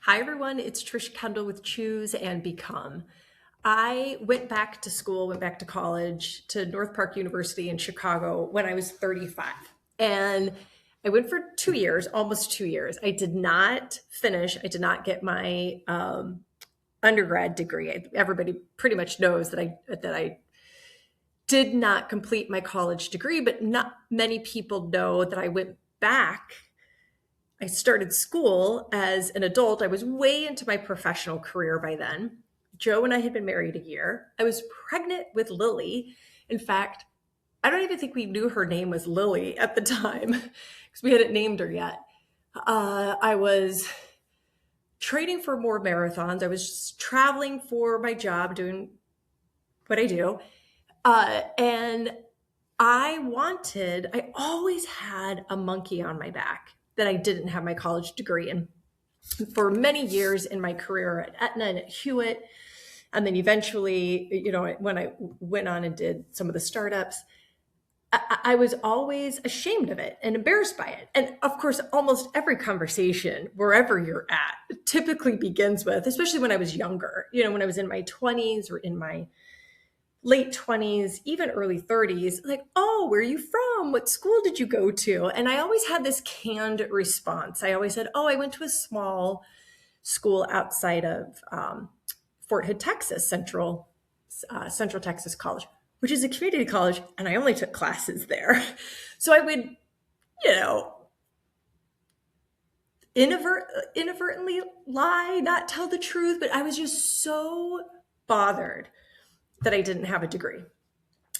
Hi, everyone. It's Trish Kendall with Choose and Become. I went back to school, went back to college, to North Park University in Chicago when I was 35. And I went for 2 years, almost 2 years. I did not finish. I did not get my undergrad degree. Everybody pretty much knows that I did not complete my college degree, but not many people know that I went back. I started school as an adult. I was way into my professional career by then. Joe and I had been married a year. I was pregnant with Lily. In fact, I don't even think we knew her name was Lily at the time because we hadn't named her yet. I was training for more marathons. I was just traveling for my job, doing what I do. And I always had a monkey on my back that I didn't have my college degree in. For many years in my career at Aetna and at Hewitt, and then eventually, when I went on and did some of the startups, I was always ashamed of it and embarrassed by it. And of course, almost every conversation, wherever you're at, typically begins with, especially when I was younger, when I was in my 20s or in my late 20s, even early 30s, like, oh, where are you from? What school did you go to? And I always had this canned response. I always said, oh, I went to a small school outside of Fort Hood, Texas, Central Texas College, which is a community college, and I only took classes there. So I would, inadvertently lie, not tell the truth, but I was just so bothered that I didn't have a degree.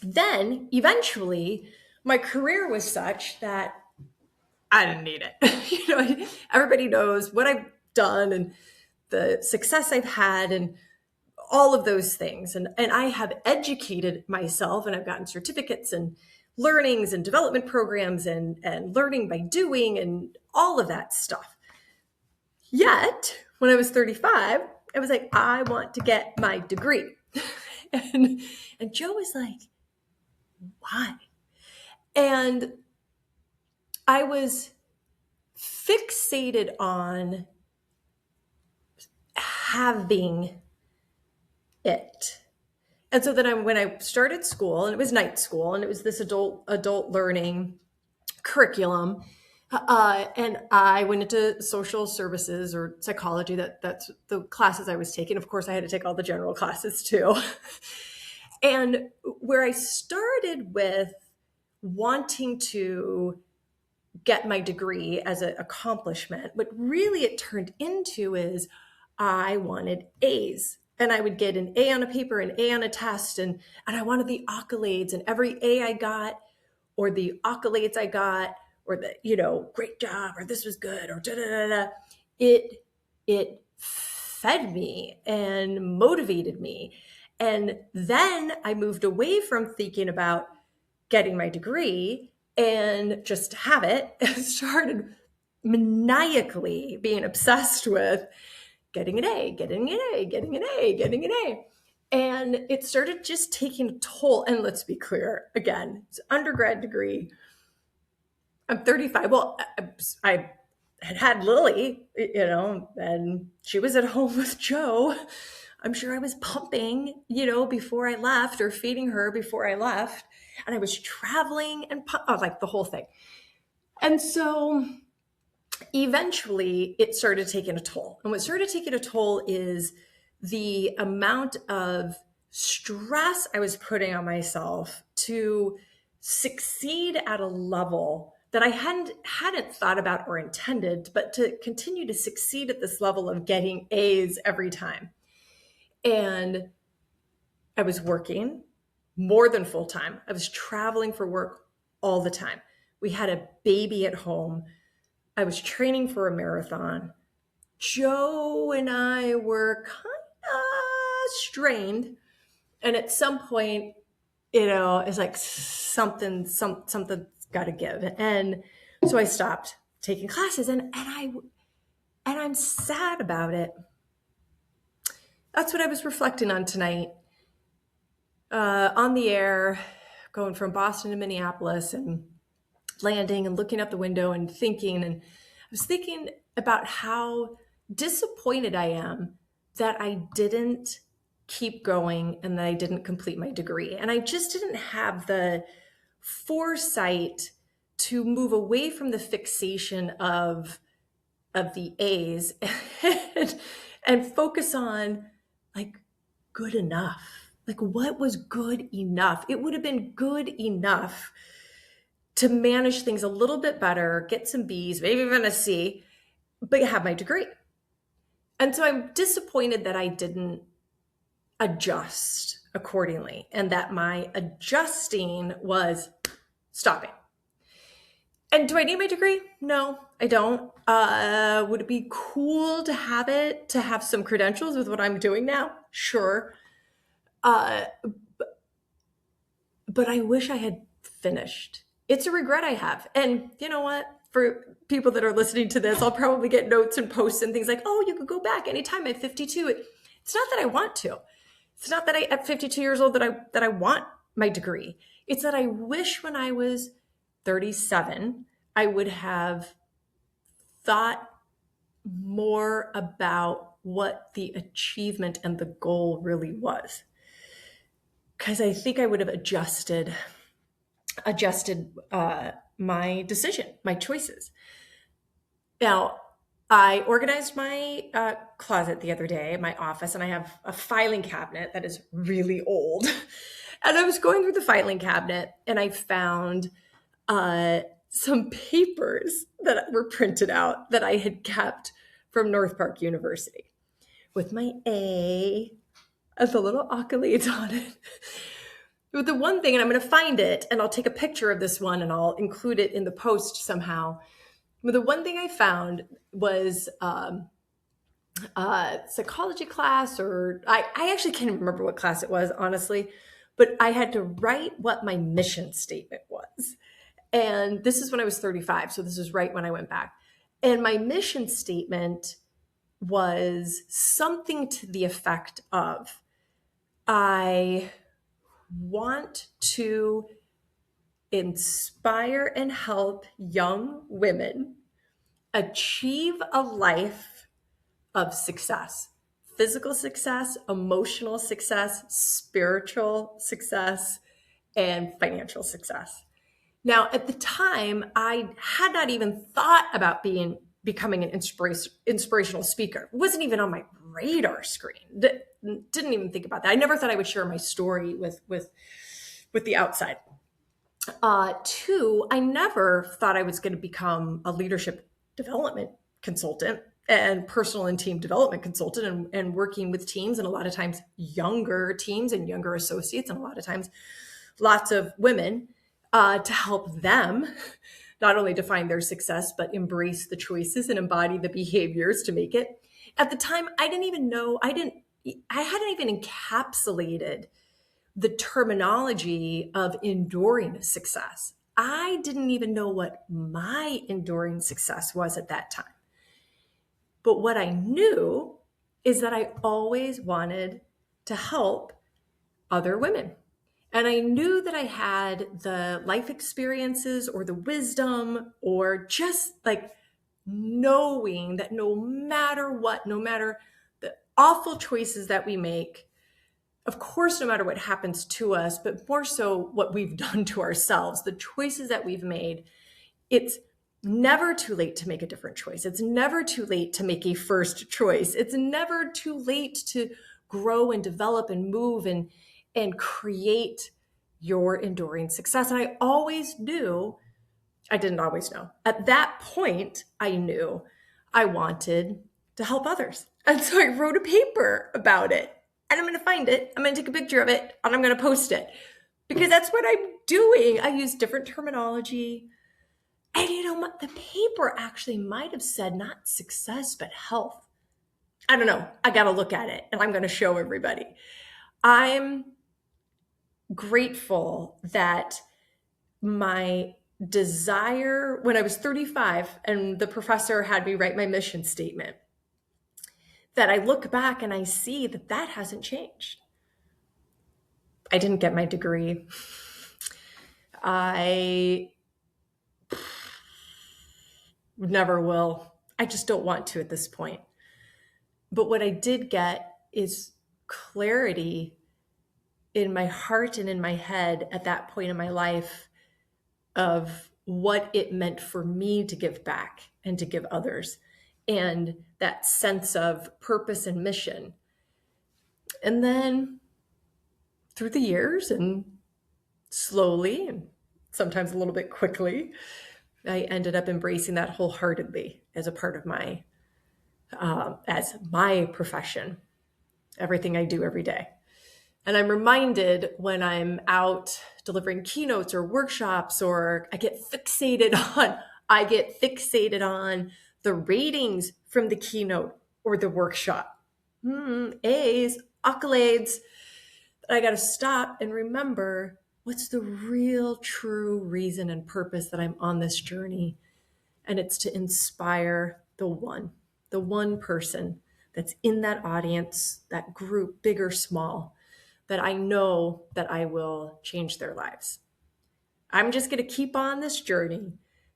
Then eventually my career was such that I didn't need it. Everybody knows what I've done and the success I've had and all of those things. And I have educated myself, and I've gotten certificates and learnings and development programs and learning by doing and all of that stuff. Yet when I was 35, I was like, I want to get my degree. and Joe was like, why? And I was fixated on having it. And so then when I started school, and it was night school, and it was this adult learning curriculum, and I went into social services or psychology. That's the classes I was taking. Of course, I had to take all the general classes too. And where I started with wanting to get my degree as an accomplishment, what really it turned into is I wanted A's. And I would get an A on a paper, an A on a test, and I wanted the accolades. And every A I got, or the accolades I got, or the, great job, or this was good, or da da da da, it fed me and motivated me. And then I moved away from thinking about getting my degree and just to have it, and started maniacally being obsessed with getting an A, getting an A, getting an A, getting an A. And it started just taking a toll. And let's be clear, again, it's an undergrad degree. I'm 35. Well, I had Lily, and she was at home with Joe. I'm sure I was pumping, before I left, or feeding her before I left. And I was traveling and like the whole thing. And so eventually it started taking a toll. And what started taking a toll is the amount of stress I was putting on myself to succeed at a level that I hadn't thought about or intended, but to continue to succeed at this level of getting A's every time. And I was working more than full time. I was traveling for work all the time. We had a baby at home. I was training for a marathon. Joe and I were kind of strained. And at some point, it's like something's got to give. And so I stopped taking classes, and I'm sad about it. That's what I was reflecting on tonight. On the air, going from Boston to Minneapolis and landing and looking out the window and thinking. And I was thinking about how disappointed I am that I didn't keep going and that I didn't complete my degree. And I just didn't have the foresight to move away from the fixation of the A's and focus on like good enough. Like what was good enough? It would have been good enough to manage things a little bit better, get some B's, maybe even a C, but have my degree. And so I'm disappointed that I didn't adjust accordingly and that my adjusting was stopping. And do I need my degree? No, I don't. Would it be cool to have it, to have some credentials with what I'm doing now? Sure. Uh, but I wish I had finished. It's a regret I have. And you know what? For people that are listening to this, I'll probably get notes and posts and things like, oh, you could go back anytime at 52. It's not that I want to. It's not that at 52 years old that I want my degree. It's that I wish when I was 37, I would have thought more about what the achievement and the goal really was. Because I think I would have adjusted my decision, my choices. Now, I organized my closet the other day, my office, and I have a filing cabinet that is really old. And I was going through the filing cabinet and I found some papers that were printed out that I had kept from North Park University with my A and the little accolades on it. But the one thing, and I'm going to find it and I'll take a picture of this one and I'll include it in the post somehow. But the one thing I found was psychology class, or I actually can't remember what class it was, honestly, but I had to write what my mission statement was. And this is when I was 35. So this is right when I went back. And my mission statement was something to the effect of, I want to inspire and help young women achieve a life of success, physical success, emotional success, spiritual success, and financial success. Now, at the time, I had not even thought about becoming an inspirational speaker. It wasn't even on my radar screen. Didn't even think about that. I never thought I would share my story with the outside. Two, I never thought I was going to become a leadership development consultant and personal and team development consultant and working with teams, and a lot of times younger teams and younger associates, and a lot of times lots of women, to help them not only define their success, but embrace the choices and embody the behaviors to make it. At the time, I didn't even know, I hadn't even encapsulated the terminology of enduring success. I didn't even know what my enduring success was at that time. But what I knew is that I always wanted to help other women. And I knew that I had the life experiences or the wisdom or just like knowing that no matter what, no matter the awful choices that we make, of course, no matter what happens to us, but more so what we've done to ourselves, the choices that we've made, it's never too late to make a different choice. It's never too late to make a first choice. It's never too late to grow and develop and move and create your enduring success. And I always knew, I didn't always know. At that point, I knew I wanted to help others. And so I wrote a paper about it. And I'm going to find it. I'm going to take a picture of it and I'm going to post it because that's what I'm doing. I use different terminology. And you know what? The paper actually might have said not success, but health. I don't know. I got to look at it and I'm going to show everybody. I'm grateful that my desire, when I was 35 and the professor had me write my mission statement, that I look back and I see that that hasn't changed. I didn't get my degree. I never will. I just don't want to at this point. But what I did get is clarity in my heart and in my head at that point in my life of what it meant for me to give back and to give others, and that sense of purpose and mission. And then through the years and slowly and sometimes a little bit quickly, I ended up embracing that wholeheartedly as a part of as my profession, everything I do every day. And I'm reminded when I'm out delivering keynotes or workshops, or I get fixated on the ratings from the keynote or the workshop. A's, accolades. I got to stop and remember, what's the real true reason and purpose that I'm on this journey? And it's to inspire the one person that's in that audience, that group, big or small, that I know that I will change their lives. I'm just going to keep on this journey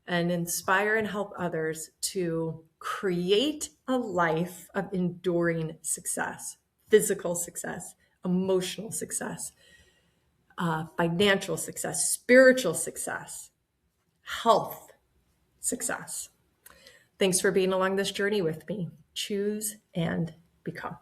and inspire and help others to create a life of enduring success, physical success, emotional success, financial success, spiritual success, health success. Thanks for being along this journey with me. Choose and become.